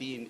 3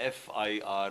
FIR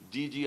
DG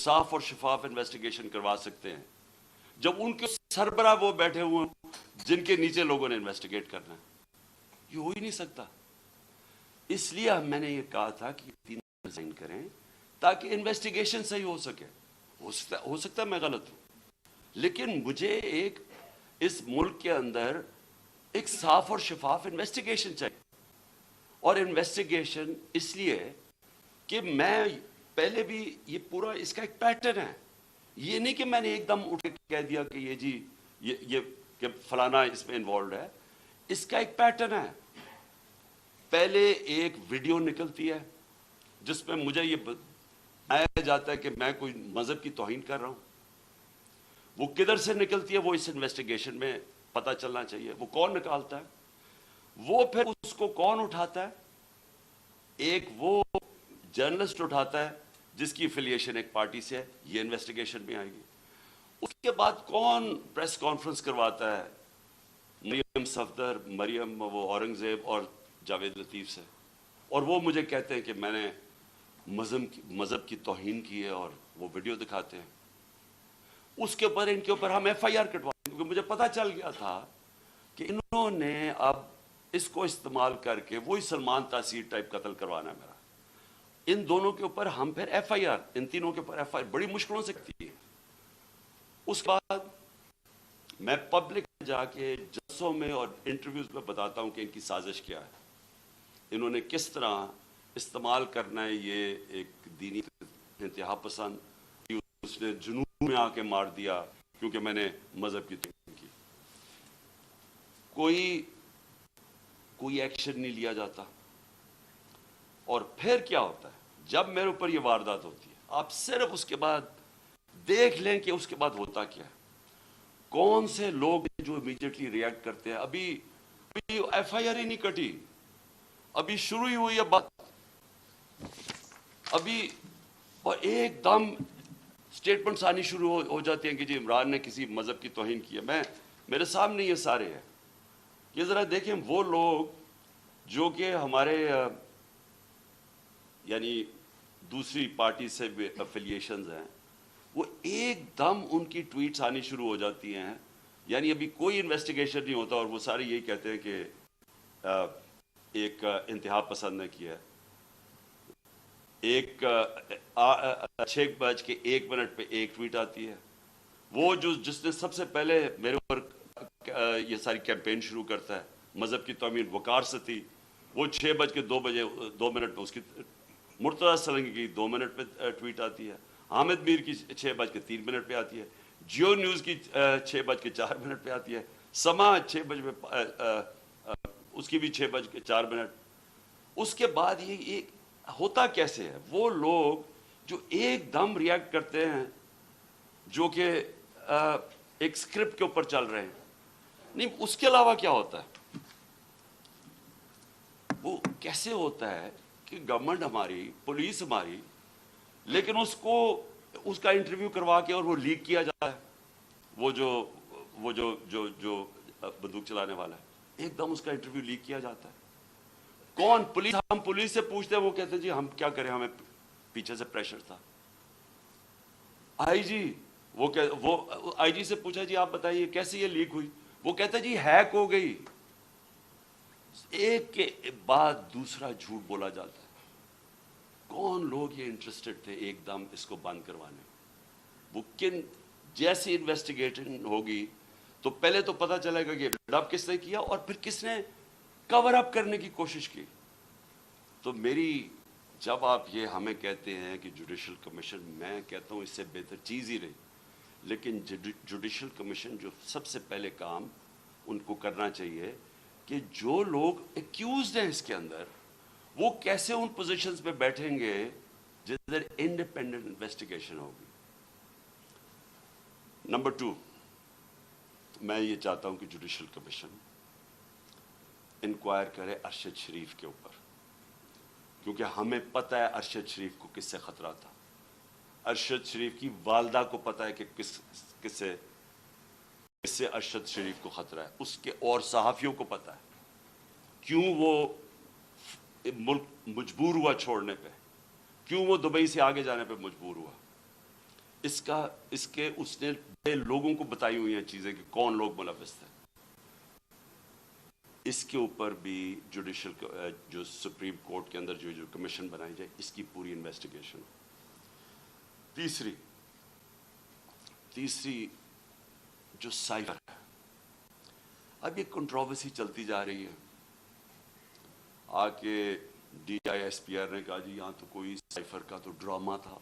صاف اور شفاف انویسٹیگیشن کروا سکتے ہیں جب ان کے سربراہ وہ بیٹھے ہوئے ہیں جن کے نیچے لوگوں نے انویسٹیگیٹ کرنا ہے؟ یہ ہو ہی نہیں سکتا. اس لیے میں نے یہ کہا تھا کہ تین ڈیزائن کریں تاکہ انویسٹیگیشن صحیح ہو سکے. ہو سکتا ہے میں غلط ہوں, لیکن مجھے ایک اس ملک کے اندر ایک صاف اور شفاف انویسٹیگیشن چاہیے. اور انویسٹیگیشن اس لیے کہ میں پہلے بھی یہ پورا اس کا ایک پیٹرن ہے. یہ نہیں کہ میں نے ایک دم اٹھ کے کہہ دیا کہ یہ جی یہ کہ فلانا اس میں انوالوڈ ہے. اس کا ایک پیٹرن ہے. پہلے ایک ویڈیو نکلتی ہے جس میں مجھے یہ بتایا جاتا ہے کہ میں کوئی مذہب کی توہین کر رہا ہوں. وہ کدھر سے نکلتی ہے وہ اس انویسٹیگیشن میں پتہ چلنا چاہیے. وہ کون نکالتا ہے, وہ پھر اس کو کون اٹھاتا ہے؟ ایک وہ جرنلسٹ اٹھاتا ہے جس کی افیلیشن ایک پارٹی سے ہے, یہ انویسٹیگیشن میں آئے گی. اس کے بعد کون پریس کانفرنس کرواتا ہے؟ مریم صفدر, مریم وہ اورنگزیب اور جاوید لطیف سے, اور وہ مجھے کہتے ہیں کہ میں نے مذہب کی توہین کی ہے اور وہ ویڈیو دکھاتے ہیں. اس کے اوپر ان کے اوپر ہم ایف آئی آر کٹوائیں, کیونکہ مجھے پتا چل گیا تھا کہ انہوں نے اب اس کو استعمال کر کے وہی سلمان تاثیر ٹائپ قتل کروانا ہے میرا. ان دونوں کے اوپر ہم پھر ایف آئی آر, ان تینوں کے اوپر ایف آئی آر بڑی مشکلوں سے کرتی ہے. اس کے بعد میں پبلک میں جا کے جلسوں میں اور انٹرویوز میں بتاتا ہوں کہ ان کی سازش کیا ہے, انہوں نے کس طرح استعمال کرنا ہے یہ ایک دینی انتہا پسند, اس نے جنون میں آ کے مار دیا کیونکہ میں نے مذہب کی توہین کی. کوئی ایکشن نہیں لیا جاتا. اور پھر کیا ہوتا ہے جب میرے اوپر یہ واردات ہوتی ہے, آپ صرف اس کے بعد دیکھ لیں کہ اس کے بعد ہوتا کیا ہے. کون سے لوگ جو امیڈیٹلی ریئیکٹ کرتے ہیں. ابھی ایف آئی آر ہی نہیں کٹی, ابھی شروع ہی ہوئی ہے بات ابھی, اور ایک دم سٹیٹمنٹس آنی شروع ہو جاتی ہیں کہ جی عمران نے کسی مذہب کی توہین کی ہے. میرے سامنے یہ سارے ہیں. یہ ذرا دیکھیں وہ لوگ جو کہ ہمارے یعنی دوسری پارٹی سے افیلیشنز ہیں, وہ ایک دم ان کی ٹویٹس آنی شروع ہو جاتی ہیں. یعنی ابھی کوئی انویسٹیگیشن نہیں ہوتا اور وہ سارے یہی کہتے ہیں کہ ایک انتہا پسند نے کیا ہے. ایک 6:01 پہ ایک ٹویٹ آتی ہے, وہ جس نے سب سے پہلے میرے اوپر یہ ساری کیمپین شروع کرتا ہے مذہب کی توہین, وقار ستی, وہ 6:02 پہ اس کی مرتضیٰ سلنگی کی 2 منٹ پہ ٹویٹ آتی ہے, حامد میر کی 6:03 پہ آتی ہے, جیو نیوز کی 6:04 پہ آتی ہے, سما 6 بجے اس کی بھی 6:04. اس کے بعد یہ ہوتا کیسے ہے؟ وہ لوگ جو ایک دم ریئیکٹ کرتے ہیں جو کہ ایک سکرپٹ کے اوپر چل رہے ہیں. نہیں, اس کے علاوہ کیا ہوتا ہے؟ وہ کیسے ہوتا ہے کہ گورنمنٹ ہماری, پولیس ہماری, لیکن اس کا انٹرویو کروا کے اور وہ لیک کیا جاتا ہے. وہ جو بندوق چلانے والا ہے, ایک دم اس کا انٹرویو لیک کیا جاتا ہے. کون؟ پولیس. ہم پولیس سے پوچھتے ہیں, وہ کہتے ہیں جی ہم کیا کریں, ہمیں پیچھے سے پریشر تھا. آئی جی, وہ آئی جی سے پوچھا جی آپ بتائیے کیسے یہ لیک ہوئی, وہ کہتا ہے جی ہیک ہو گئی. ایک کے بعد دوسرا جھوٹ بولا جاتا ہے. کون لوگ یہ انٹرسٹڈ تھے ایک دم اس کو بند کروانے؟ وہ جیسی انویسٹیگیشن ہوگی تو پہلے تو پتہ چلے گا کہ ڈب کس نے کیا اور پھر کس نے کور اپ کرنے کی کوشش کی. تو جب آپ یہ ہمیں کہتے ہیں کہ جوڈیشل کمیشن, میں کہتا ہوں اس سے بہتر چیز ہی رہی. لیکن جوڈیشل کمیشن جو سب سے پہلے کام ان کو کرنا چاہیے کہ جو لوگ ایکیوزڈ ہیں اس کے اندر, وہ کیسے ان پوزیشنز پہ بیٹھیں گے جس در انڈیپینڈنٹ انویسٹیگیشن ہوگی. نمبر 2, میں یہ چاہتا ہوں کہ جوڈیشل کمیشن انکوائر کرے ارشد شریف کے اوپر, کیونکہ ہمیں پتہ ہے ارشد شریف کو کس سے خطرہ تھا. ارشد شریف کی والدہ کو پتہ ہے کہ کس سے ارشد شریف کو خطرہ ہے, اس کے اور صحافیوں کو پتہ ہے. کیوں وہ ملک مجبور ہوا چھوڑنے پہ, کیوں وہ دبئی سے آگے جانے پہ مجبور ہوا, اس کے اس نے بڑے لوگوں کو بتائی ہوئی ہیں چیزیں کہ کون لوگ ملوث تھے. اس کے اوپر بھی جوڈیشل جو سپریم کورٹ کے اندر جو کمیشن بنائی جائے اس کی پوری انویسٹیگیشن. تیسری جو سائفر ہے، اب یہ کنٹروورسی چلتی جا رہی ہے. آ کے D I S P R نے کہا جی یہاں تو کوئی سائفر کا تو ڈرامہ تھا.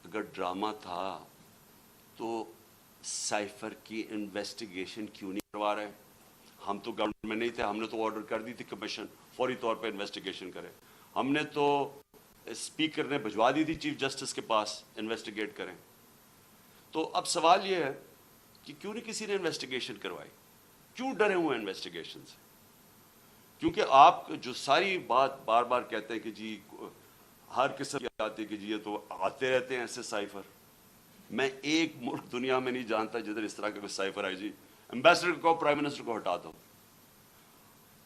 اگر ڈرامہ تھا تو سائفر کی انویسٹیگیشن کیوں نہیں کروا رہے؟ ہم تو گورنمنٹ میں نہیں تھے، ہم نے تو آرڈر کر دی تھی کمیشن فوری طور پہ انویسٹیگیشن کرے. ہم نے تو اسپیکر نے بھجوا دی تھی چیف جسٹس کے پاس انویسٹیگیٹ کریں. تو اب سوال یہ ہے کہ کیوں نہیں کسی نے انویسٹیگیشن کروائی؟ کیوں ڈرے ہوئے انویسٹیگیشن سے؟ کیونکہ آپ جو ساری بات بار بار کہتے ہیں کہ جی ہر قسم کی آتی ہے کہ جی یہ تو آتے رہتے ہیں ایسے سائفر. میں ایک ملک دنیا میں نہیں جانتا جدھر اس طرح کا کوئی سائفر آئی جی ایمبیسڈر کو پرائم منسٹر کو ہٹا دو.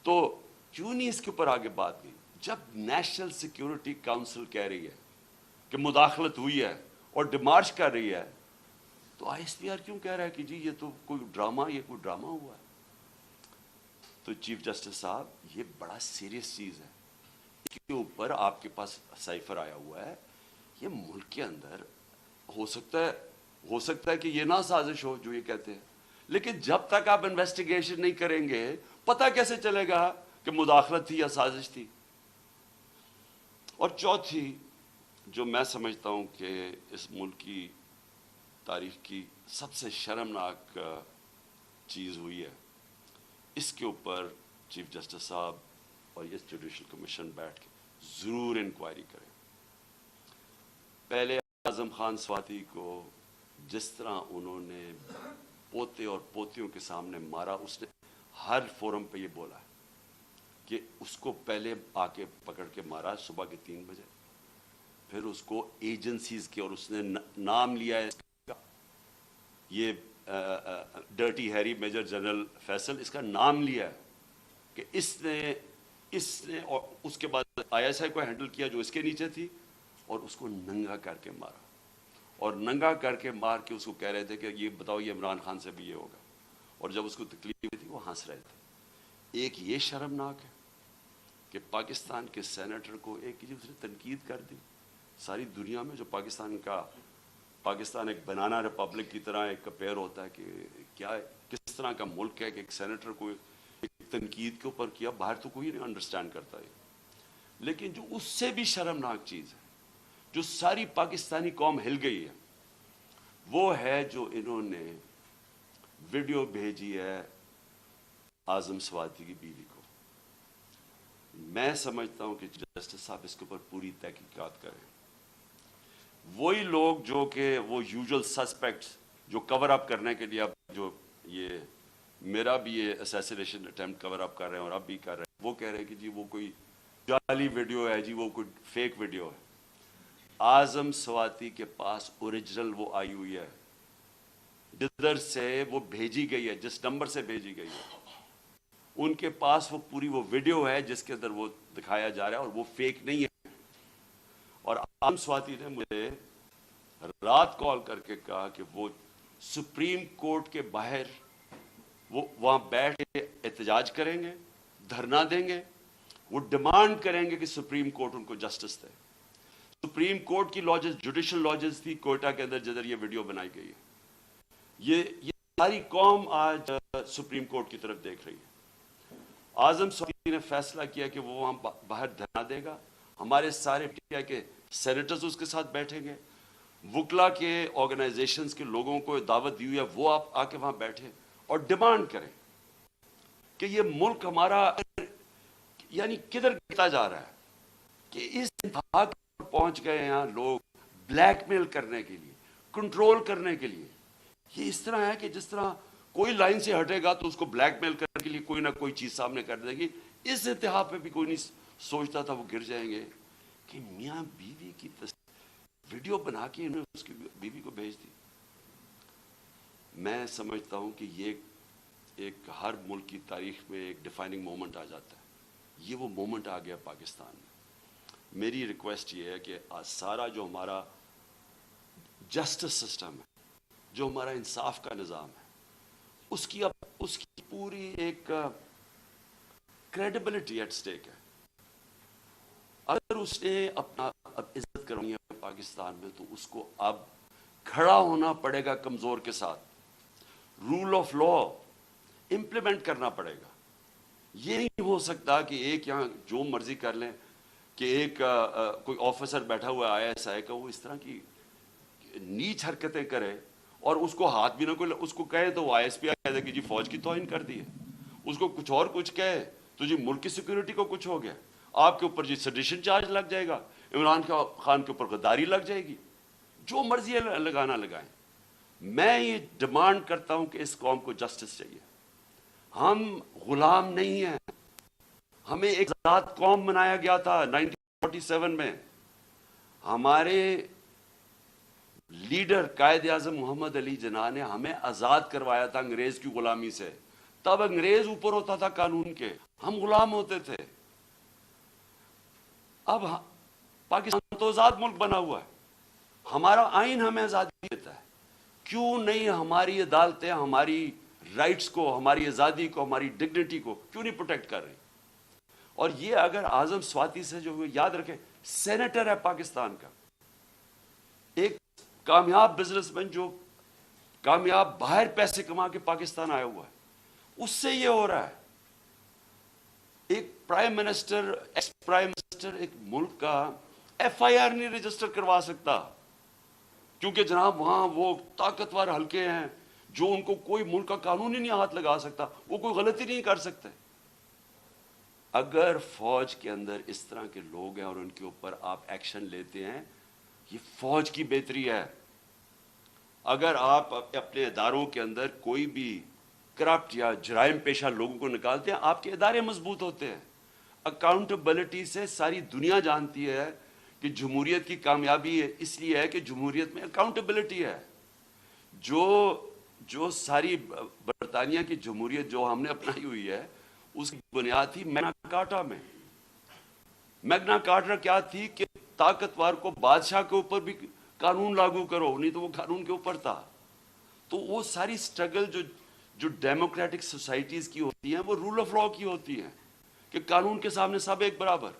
تو کیوں نہیں اس کے اوپر آگے بات کی؟ جب نیشنل سیکیورٹی کاؤنسل کہہ رہی ہے کہ مداخلت ہوئی ہے اور ڈیمارش کر رہی ہے، تو آئی ایس پی آر کیوں کہہ رہا ہے کہ جی یہ تو کوئی ڈرامہ ہوا ہے؟ تو چیف جسٹس صاحب یہ بڑا سیریس چیز ہے. اس کے اوپر آپ کے پاس سائفر آیا ہوا ہے. یہ ملک کے اندر ہو سکتا ہے کہ یہ نہ سازش ہو جو یہ کہتے ہیں، لیکن جب تک آپ انویسٹیگیشن نہیں کریں گے پتہ کیسے چلے گا کہ مداخلت تھی یا سازش تھی؟ اور چوتھی جو میں سمجھتا ہوں کہ اس ملک کی تاریخ کی سب سے شرمناک چیز ہوئی ہے، اس کے اوپر چیف جسٹس صاحب اور یہ جوڈیشل کمیشن بیٹھ کے ضرور انکوائری کریں. پہلے اعظم خان سواتی کو جس طرح انہوں نے پوتے اور پوتیوں کے سامنے مارا، اس نے ہر فورم پہ یہ بولا ہے کہ اس کو پہلے آ کے پکڑ کے مارا صبح کے 3 بجے، پھر اس کو ایجنسیز کے اور اس نے نام لیا ہے یہ dirty Harry major general Faisal, اس کا نام لیا ہے کہ اس نے اور اس کے بعد آئی ایس آئی کو ہینڈل کیا جو اس کے نیچے تھی، اور اس کو ننگا کر کے مارا. اور ننگا کر کے مار کے اس کو کہہ رہے تھے کہ یہ بتاؤ یہ عمران خان سے بھی یہ ہوگا. اور جب اس کو تکلیف ہوئی تھی وہ ہنس رہے تھے. ایک یہ شرمناک ہے کہ پاکستان کے سینیٹر کو ایک اس نے تنقید کر دی. ساری دنیا میں جو پاکستان ایک بنانا ریپبلک کی طرح ایک کمپیئر ہوتا ہے کہ کیا کس طرح کا ملک ہے کہ ایک سینیٹر کو ایک تنقید کے اوپر کیا، باہر تو کوئی نہیں انڈرسٹینڈ کرتا ہے. لیکن جو اس سے بھی شرمناک چیز ہے، جو ساری پاکستانی قوم ہل گئی ہے، وہ ہے جو انہوں نے ویڈیو بھیجی ہے اعظم سواتی کی بیوی کو. میں سمجھتا ہوں کہ جسٹس صاحب اس کے اوپر پوری تحقیقات کریں. وہی لوگ جو کہ وہ یوزول سسپیکٹس جو کور اپ کرنے کے لیے اب جو یہ میرا بھی یہ اسیسینیشن اٹیمپٹ کور اپ کر رہے ہیں اور اب بھی کر رہے ہیں، وہ کہہ رہے ہیں کہ جی وہ کوئی جعلی ویڈیو ہے، جی وہ کوئی فیک ویڈیو ہے. اعظم سواتی کے پاس اوریجنل وہ آئی ہوئی ہے، جدھر سے وہ بھیجی گئی ہے، جس نمبر سے بھیجی گئی ہے، ان کے پاس وہ پوری وہ ویڈیو ہے جس کے اندر وہ دکھایا جا رہا ہے، اور وہ فیک نہیں ہے. اور اعظم سواتی نے مجھے رات کال کر کے کہا کہ وہ سپریم کورٹ کے باہر وہ وہاں بیٹھ کے احتجاج کریں گے، دھرنا دیں گے، وہ ڈیمانڈ کریں گے کہ سپریم کورٹ ان کو جسٹس دے. سپریم کورٹ کی لاجز جوڈیشل لاجز تھی کوئٹہ کے اندر جدھر یہ ویڈیو بنائی گئی ہے. یہ ساری قوم آج سپریم کورٹ کی طرف دیکھ رہی ہے. اعظم سواتی نے فیصلہ کیا کہ وہ وہاں باہر دھرنا دے گا. ہمارے سارے پی کے سینیٹرز اس کے ساتھ بیٹھیں گے، وکلا کے آرگنائزیشنز کے لوگوں کو دعوت دی ہوئی ہے، وہ آپ آ کے وہاں بیٹھیں اور ڈیمانڈ کریں کہ یہ ملک ہمارا یعنی کدھر گرتا جا رہا ہے کہ اس انتہا پر پہنچ گئے ہیں لوگ بلیک میل کرنے کے لیے، کنٹرول کرنے کے لیے. یہ اس طرح ہے کہ جس طرح کوئی لائن سے ہٹے گا تو اس کو بلیک میل کرنے کے لیے کوئی نہ کوئی چیز سامنے کر دے گی. اس انتہا پہ بھی کوئی نہیں سوچتا تھا وہ گر جائیں گے کہ میاں بیوی کی ویڈیو بنا کے انہوں نے اس کی بیوی کو بھیج دی. میں سمجھتا ہوں کہ یہ ایک ہر ملک کی تاریخ میں ایک ڈیفائننگ مومنٹ آ جاتا ہے. یہ وہ مومنٹ آ گیا پاکستان میں. میری ریکویسٹ یہ ہے کہ سارا جو ہمارا جسٹس سسٹم ہے, جو ہمارا انصاف کا نظام ہے, اس کی پوری ایک کریڈیبلٹی ایٹ سٹیک ہے. اگر اس نے اپنا اب عزت کرنی ہے پاکستان میں, تو اس کو اب کھڑا ہونا پڑے گا کمزور کے ساتھ, رول آف لا امپلیمنٹ کرنا پڑے گا. یہ نہیں ہو سکتا کہ ایک یہاں جو مرضی کر لیں, کہ ایک کوئی آفیسر بیٹھا ہوا ہے ISI کا, وہ اس طرح کی نیچ حرکتیں کرے اور اس کو ہاتھ بھی نہ کوئی اس کو کہے تو وہ ISP کہہ دے کہ جی فوج کی توہین کر دی ہے, اس کو کچھ اور کچھ کہے تو جی ملک کی سیکورٹی کو کچھ ہو گیا, آپ کے اوپر جی سیڈیشن چارج لگ جائے گا, عمران خان کے اوپر غداری لگ جائے گی, جو مرضی لگانا لگائیں. میں یہ ڈیمانڈ کرتا ہوں کہ اس قوم کو جسٹس چاہیے. ہم غلام نہیں ہیں, ہمیں ایک آزاد قوم بنایا گیا تھا 1947 میں. ہمارے لیڈر قائد اعظم محمد علی جناح نے ہمیں آزاد کروایا تھا انگریز کی غلامی سے. تب انگریز اوپر ہوتا تھا قانون کے, ہم غلام ہوتے تھے. اب پاکستان تو آزاد ملک بنا ہوا ہے, ہمارا آئین ہمیں آزادی دیتا ہے. کیوں نہیں ہماری عدالتیں ہماری رائٹس کو, ہماری آزادی کو, ہماری ڈگنیٹی کو کیوں نہیں پروٹیکٹ کر رہی؟ اور یہ اگر اعظم سواتی سے جو یاد رکھیں, سینیٹر ہے پاکستان کا, ایک کامیاب بزنس مین جو کامیاب باہر پیسے کما کے پاکستان آیا ہوا ہے, اس سے یہ ہو رہا ہے. ایک prime minister, ex prime minister ایک ملک کا FIR نہیں رجسٹر کروا سکتا, کیونکہ جناب وہاں وہ طاقتور حلقے ہیں جو ان کو کوئی ملک کا قانون ہی نہیں ہاتھ لگا سکتا, وہ کوئی غلطی نہیں کر سکتے. اگر فوج کے اندر اس طرح کے لوگ ہیں اور ان کے اوپر آپ ایکشن لیتے ہیں, یہ فوج کی بہتری ہے. اگر آپ اپنے اداروں کے اندر کوئی بھی کرپٹ یا جرائم پیشہ لوگوں کو نکالتے ہیں, آپ کے ادارے مضبوط ہوتے ہیں. اکاؤنٹیبلٹی سے ساری دنیا جانتی ہے کہ جمہوریت کی کامیابی اس لیے ہے کہ جمہوریت میں اکاؤنٹیبلٹی ہے. جو ساری برطانیہ کی جمہوریت جو ہم نے اپنائی ہوئی ہے, اس کی بنیاد تھی میگنا کارٹا میں. میگنا کارٹا کیا تھی کہ طاقتور کو بادشاہ کے اوپر بھی قانون لاگو کرو, نہیں تو وہ قانون کے اوپر تھا. تو وہ ساری سٹرگل جو ڈیموکریٹک سوسائٹیز کی ہوتی ہیں, وہ رول آف لا کی ہوتی ہیں کہ قانون کے سامنے سب ایک برابر.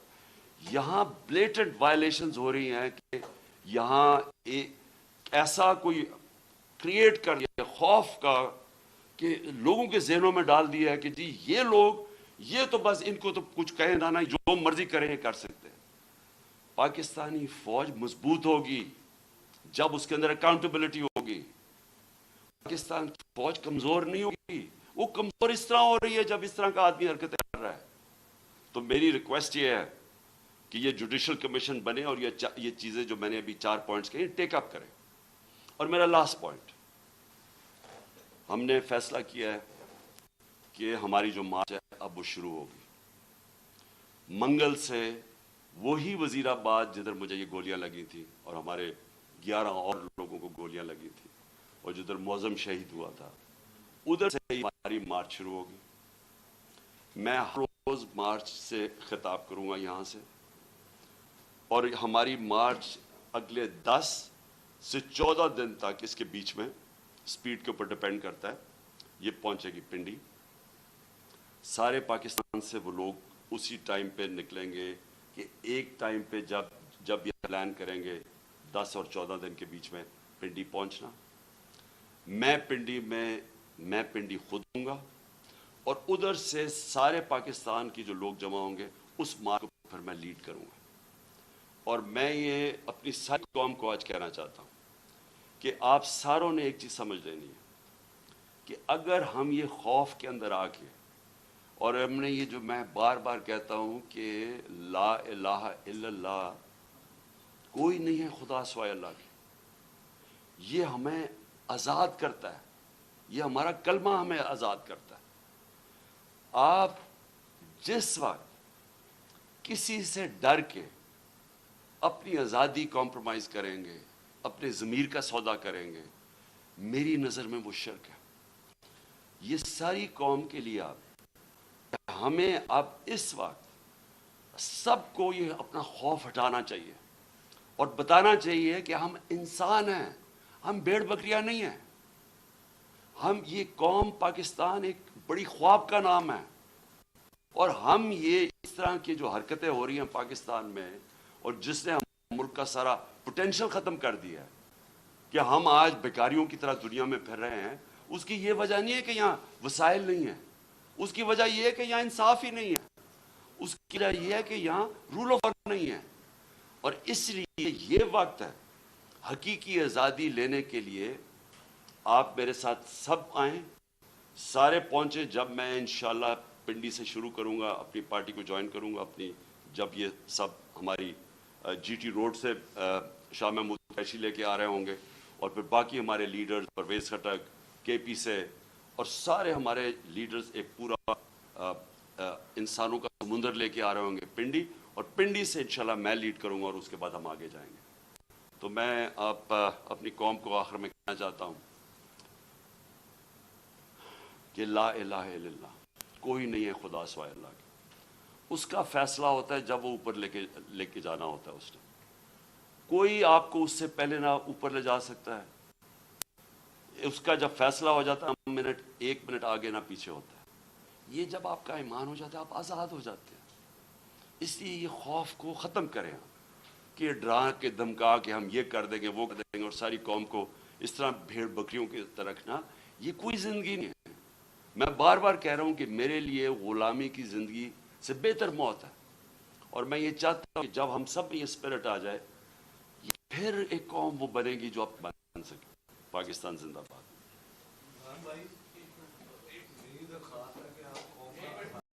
یہاں بلیٹنٹ وائلیشنز ہو رہی ہیں کہ یہاں ایسا کوئی کریٹ کر دیا خوف کا کہ لوگوں کے ذہنوں میں ڈال دیا ہے کہ جی یہ لوگ, یہ تو بس ان کو تو کچھ کہیں نہ, جو مرضی کریں کر سکتے ہیں. پاکستانی فوج مضبوط ہوگی جب اس کے اندر اکاؤنٹیبلٹی ہوگی. پاکستان کی فوج کمزور نہیں ہوگی, وہ کمزور اس طرح ہو رہی ہے جب اس طرح کا آدمی حرکتیں کر رہا ہے. تو میری ریکویسٹ یہ ہے کہ یہ جوڈیشل کمیشن بنے اور یہ چیزیں جو میں نے ابھی 4 پوائنٹس کہی ٹیک اپ کریں. اور میرا لاسٹ پوائنٹ, ہم نے فیصلہ کیا ہے کہ ہماری جو مارچ ہے اب وہ شروع ہوگی. منگل سے وہی وزیر آباد جدھر مجھے یہ گولیاں لگی تھیں اور ہمارے 11 اور لوگوں کو گولیاں لگی تھیں اور جدھر معظم شہید ہوا تھا, ادھر سے ہماری مارچ شروع ہوگی. میں ہر روز مارچ سے خطاب کروں گا یہاں سے, اور ہماری مارچ اگلے 10 سے 14 دن تک, اس کے بیچ میں سپیڈ کے اوپر ڈیپینڈ کرتا ہے, یہ پہنچے گی پنڈی. سارے پاکستان سے وہ لوگ اسی ٹائم پہ نکلیں گے کہ ایک ٹائم پہ جب یہ پلان کریں گے 10 اور 14 دن کے بیچ میں پنڈی پہنچنا. میں پنڈی خود ہوں گا, اور ادھر سے سارے پاکستان کی جو لوگ جمع ہوں گے اس مارچ کو پھر میں لیڈ کروں گا. اور میں یہ اپنی ساری قوم کو آج کہنا چاہتا ہوں کہ آپ ساروں نے ایک چیز سمجھ لینی ہے کہ اگر ہم یہ خوف کے اندر آ کے, اور ہم نے یہ جو میں بار بار کہتا ہوں کہ لا الہ الا اللہ, کوئی نہیں ہے خدا سوائے اللہ کے, یہ ہمیں آزاد کرتا ہے, یہ ہمارا کلمہ ہمیں آزاد کرتا ہے. آپ جس وقت کسی سے ڈر کے اپنی آزادی کمپرومائز کریں گے, اپنے ضمیر کا سودا کریں گے, میری نظر میں وہ شرک ہے. یہ ساری قوم کے لیے ہمیں اب اس وقت سب کو یہ اپنا خوف ہٹانا چاہیے اور بتانا چاہیے کہ ہم انسان ہیں, ہم بھیڑ بکریاں نہیں ہیں. ہم یہ قوم پاکستان ایک بڑی خواب کا نام ہے, اور ہم یہ اس طرح کی جو حرکتیں ہو رہی ہیں پاکستان میں, اور جس نے ہم ملک کا سارا پوٹینشل ختم کر دیا ہے کہ ہم آج بیکاریوں کی طرح دنیا میں پھر رہے ہیں, اس کی یہ وجہ نہیں ہے کہ یہاں وسائل نہیں ہیں, اس کی وجہ یہ ہے کہ یہاں انصاف ہی نہیں ہے, اس کی وجہ یہ ہے کہ یہاں رول آف لا نہیں ہے. اور اس لیے یہ وقت ہے حقیقی آزادی لینے کے لیے. آپ میرے ساتھ سب آئیں, سارے پہنچے. جب میں انشاءاللہ پنڈی سے شروع کروں گا, اپنی پارٹی کو جوائن کروں گا اپنی, جب یہ سب ہماری جی ٹی روڈ سے شاہ محمود قریشی لے کے آ رہے ہوں گے, اور پھر باقی ہمارے لیڈرز پرویز خٹک کے پی سے, اور سارے ہمارے لیڈرز ایک پورا انسانوں کا سمندر لے کے آ رہے ہوں گے پنڈی, اور پنڈی سے انشاءاللہ میں لیڈ کروں گا, اور اس کے بعد ہم آگے جائیں گے. تو میں آپ اپنی قوم کو آخر میں کہنا چاہتا ہوں کہ لا الہ الا اللہ, کوئی نہیں ہے خدا سوائے اللہ کے. اس کا فیصلہ ہوتا ہے جب وہ اوپر لے کے جانا ہوتا ہے. اس نے کوئی آپ کو اس سے پہلے نہ اوپر لے جا سکتا ہے. اس کا جب فیصلہ ہو جاتا ہے, ایک منٹ آگے نہ پیچھے ہوتا ہے. یہ جب آپ کا ایمان ہو جاتا ہے, آپ آزاد ہو جاتے ہیں. اس لیے یہ خوف کو ختم کریں کہ ڈرا کے دھمکا کے ہم یہ کر دیں گے وہ کر دیں گے, اور ساری قوم کو اس طرح بھیڑ بکریوں کی طرح رکھنا, یہ کوئی زندگی نہیں ہے. میں بار بار کہہ رہا ہوں کہ میرے لیے غلامی کی زندگی سے بہتر موت ہے, اور میں یہ چاہتا ہوں کہ جب ہم سب میں یہ اسپرٹ آ جائے, پھر ایک قوم وہ بنے گی جو اب بن سکے. پاکستان زندہ باد.